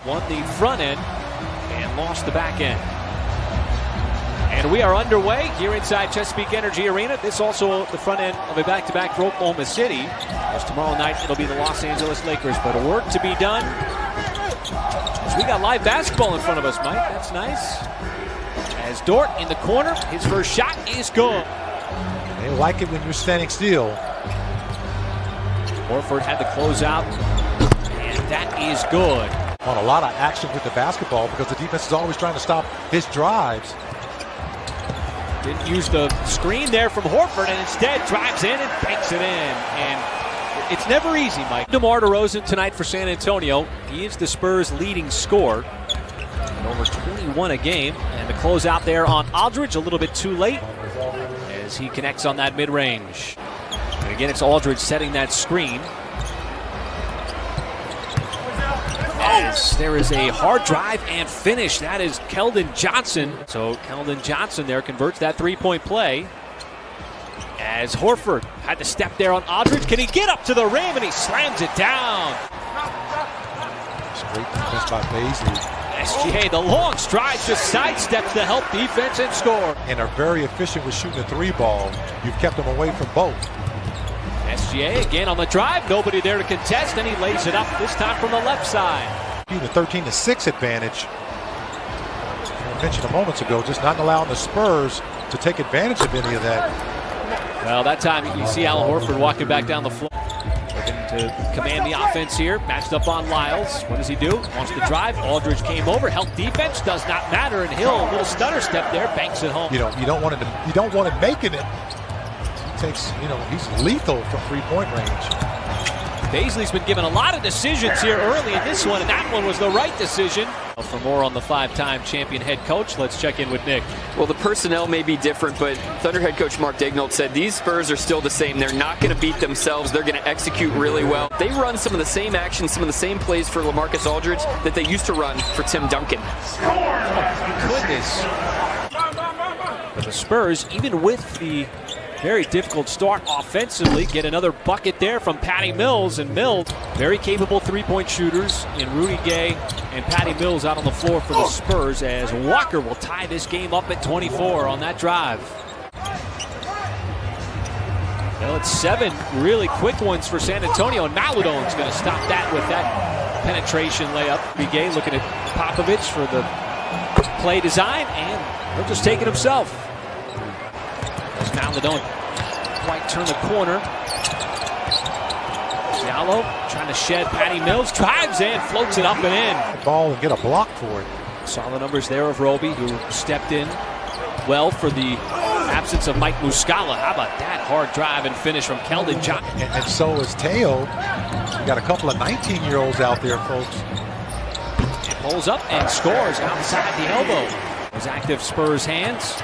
Won the front end and lost the back end. And we are underway here inside Chesapeake Energy Arena. This also the front end of a back-to-back for Oklahoma City. As tomorrow night it'll be the Los Angeles Lakers. But a work to be done. As we got live basketball in front of us, Mike. That's nice. As Dort in the corner, his first shot is good. They like it when you're standing still. Horford had the closeout, and that is good. On a lot of action with the basketball because the defense is always trying to stop his drives. Didn't use the screen there from Horford, and instead drives in and banks it in. And it's never easy, Mike. DeMar DeRozan tonight for San Antonio. He is the Spurs' leading scorer. Over 21 a game. And the closeout there on Aldridge, a little bit too late as he connects on that mid-range. And again, it's Aldridge setting that screen. As there is a hard drive and finish. That is Keldon Johnson. So Keldon Johnson there converts that three-point play. As Horford had to step there on Aldridge. Can he get up to the rim? And he slams it down. It's great defense by Bazley. SGA, the long stride, just sidesteps the help defense and score. And are very efficient with shooting a three ball. You've kept them away from both. SGA again on the drive. Nobody there to contest, and he lays it up, this time from the left side. The 13-6 advantage. I mentioned a moment ago, just not allowing the Spurs to take advantage of any of that. Well, that time you see Al Horford walking back down the floor. Looking to command the offense here. Matched up on Lyles. What does he do? Wants to drive. Aldridge came over. Help defense does not matter. And Hill, a little stutter step there, banks it home. You don't want him making it. He takes, he's lethal from three-point range. Bazley's been given a lot of decisions here early in this one, and that one was the right decision. For more on the five-time champion head coach, let's check in with Nick. Well, the personnel may be different, but Thunder head coach Mark Daigneault said these Spurs are still the same. They're not going to beat themselves. They're going to execute really well. They run some of the same actions, some of the same plays for LaMarcus Aldridge that they used to run for Tim Duncan. Oh, goodness. But the Spurs, even with the very difficult start offensively, get another bucket there from Patty Mills. And Mills, very capable three-point shooters in Rudy Gay and Patty Mills out on the floor for the Spurs, as Walker will tie this game up at 24 on that drive. Well, it's 7 really quick ones for San Antonio, and Maladon's going to stop that with that penetration layup. Rudy Gay looking at Popovich for the play design, and he'll just take it himself. Maladon quite turn the corner. Diallo trying to shed Patty Mills, drives in, floats it up and in. The ball and get a block for it. Saw the numbers there of Roby, who stepped in well for the absence of Mike Muscala. How about that hard drive and finish from Keldon Johnson? And so is Teo. You got a couple of 19-year-olds out there, folks. It pulls up and scores outside the elbow. Those active Spurs hands.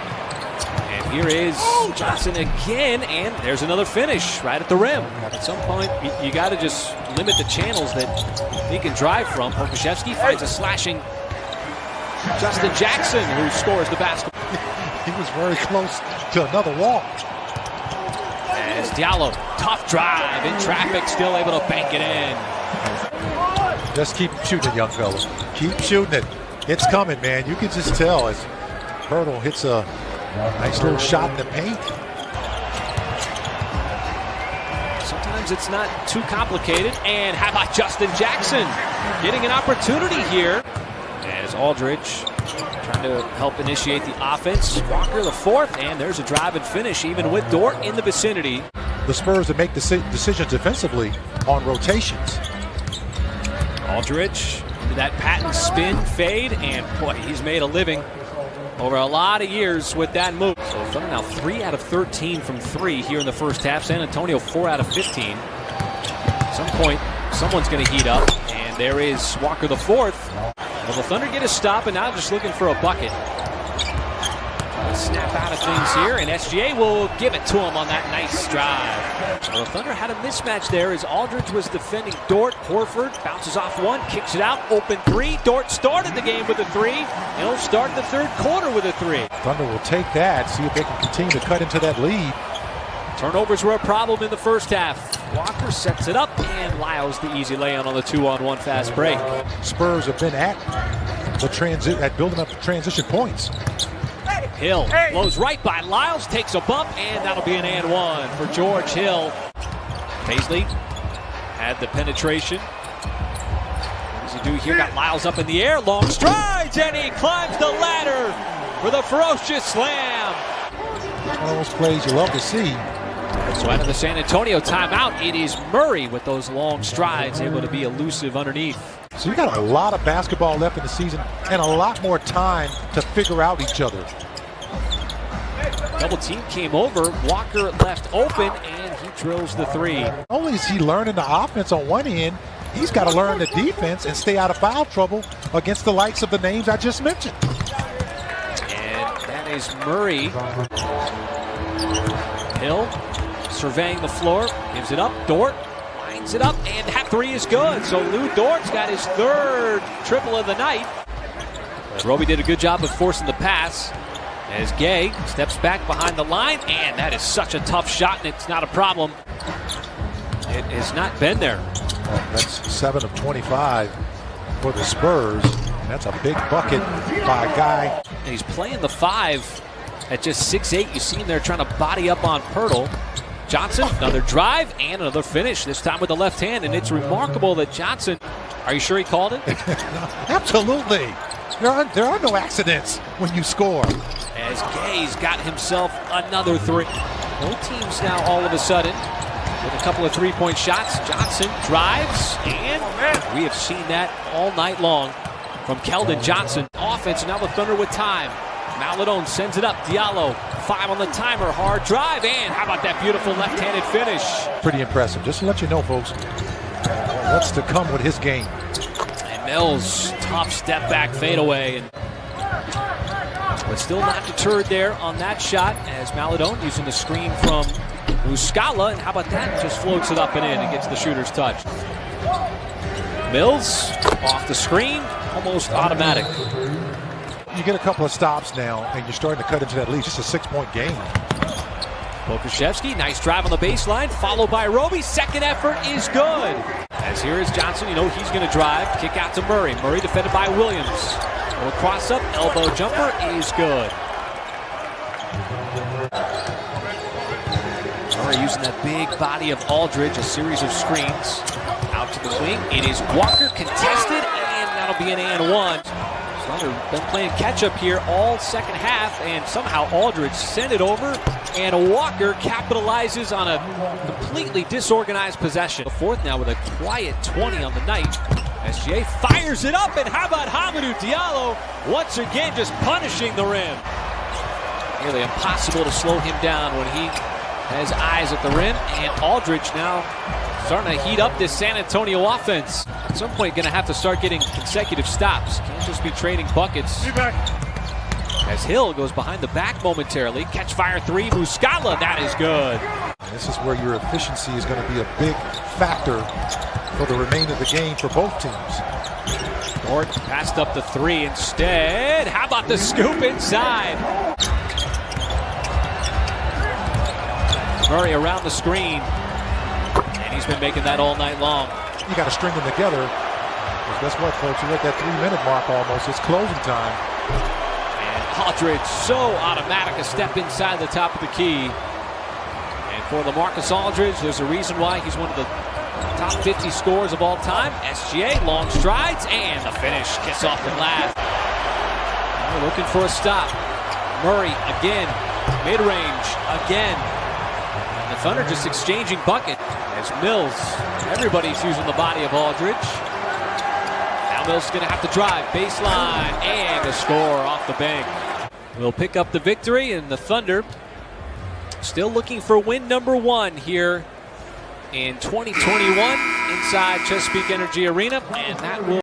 And here is Johnson again, and there's another finish right at the rim. At some point, you got to just limit the channels that he can drive from. Pokusevski finds a slashing Justin Jackson, who scores the basketball. He was very close to another walk. As Diallo, tough drive in traffic, still able to bank it in. Just keep shooting it, young fella. Keep shooting it. It's coming, man. You can just tell as Hurdle hits a nice little shot in the paint. Sometimes it's not too complicated. And how about Justin Jackson getting an opportunity here as Aldridge trying to help initiate the offense. Walker the fourth, and there's a drive and finish even with Dort in the vicinity. The Spurs to make decisions defensively on rotations. Aldridge into that patent spin fade, and boy, he's made a living over a lot of years with that move. So Thunder now 3 out of 13 from 3 here in the first half. San Antonio 4 out of 15. At some point, someone's going to heat up, and there is Walker the fourth. Well, the Thunder get a stop, and now just looking for a bucket. Snap out of things here, and SGA will give it to him on that nice drive. So the Thunder had a mismatch there as Aldridge was defending Dort. Horford bounces off one, kicks it out, open three. Dort started the game with a three, and he'll start the third quarter with a three. Thunder will take that, see if they can continue to cut into that lead. Turnovers were a problem in the first half. Walker sets it up, and Lyles the easy lay-in on the 2-on-1 fast break. Spurs have been at building up the transition points. Hill blows right by Lyles, takes a bump, and that'll be an and one for George Hill. Paisley had the penetration. What does he do here? Got Lyles up in the air, long strides, and he climbs the ladder for the ferocious slam. One of those plays you love to see. So out of the San Antonio timeout, it is Murray with those long strides, able to be elusive underneath. So you got a lot of basketball left in the season and a lot more time to figure out each other. Double team came over, Walker left open, and he drills the three. Not only is he learning the offense on one end, he's got to learn the defense and stay out of foul trouble against the likes of the names I just mentioned. And that is Murray. Hill surveying the floor, gives it up. Dort lines it up, and that three is good. So Lou Dort's got his third triple of the night. Roby did a good job of forcing the pass as Gay steps back behind the line, and that is such a tough shot, and it's not a problem. It has not been there. That's 7 of 25 for the Spurs. And that's a big bucket by a guy. And he's playing the 5 at just 6'8". You see him there trying to body up on Pirtle. Johnson, another drive and another finish, this time with the left hand. And it's remarkable that Johnson, are you sure he called it? Absolutely. There are no accidents when you score. As Gay's got himself another three. Both teams now all of a sudden with a couple of three-point shots. Johnson drives, and we have seen that all night long from Keldon Johnson. Offense, now the Thunder with time. Maladone sends it up. Diallo, 5 on the timer. Hard drive, and how about that beautiful left-handed finish? Pretty impressive. Just to let you know, folks, what's to come with his game. And Mills, tough step back fadeaway. But still not deterred there on that shot as Maladone using the screen from Muscala. And how about that? Just floats it up and in and gets the shooter's touch. Mills off the screen, almost automatic. You get a couple of stops now, and you're starting to cut into that lead. Just a 6-point game. Pokuševski, nice drive on the baseline, followed by Roby. Second effort is good. As here is Johnson, you know he's going to drive. Kick out to Murray. Murray defended by Williams. Little cross up, elbow jumper is good. Murray using that big body of Aldridge, a series of screens. Out to the wing, it is Walker contested, and that'll be an and one. Thunder been playing catch up here all second half, and somehow Aldridge sent it over, and Walker capitalizes on a completely disorganized possession. The fourth now with a quiet 20 on the night. SGA fires it up, and how about Hamidou Diallo once again just punishing the rim. Nearly impossible to slow him down when he has eyes at the rim, and Aldridge now starting to heat up this San Antonio offense. At some point, going to have to start getting consecutive stops. Can't just be trading buckets. As Hill goes behind the back momentarily. Catch fire three, Muscala, that is good. This is where your efficiency is going to be a big factor for the remainder of the game for both teams. Dort passed up the three instead. How about the scoop inside? Murray around the screen. And he's been making that all night long. You got to string them together. Because guess what, folks? We're at that 3-minute mark almost. It's closing time. And Aldridge, so automatic, a step inside the top of the key. And for LaMarcus Aldridge, there's a reason why he's one of the top 50 scorers of all time. SGA, long strides, and the finish. Kiss off the glass. We're looking for a stop. Murray again, mid-range again. And the Thunder just exchanging bucket as Mills. Everybody's using the body of Aldridge. Now Mills is going to have to drive. Baseline, and a score off the bank. We'll pick up the victory, and the Thunder still looking for win number 1 here in 2021 inside Chesapeake Energy Arena, and that will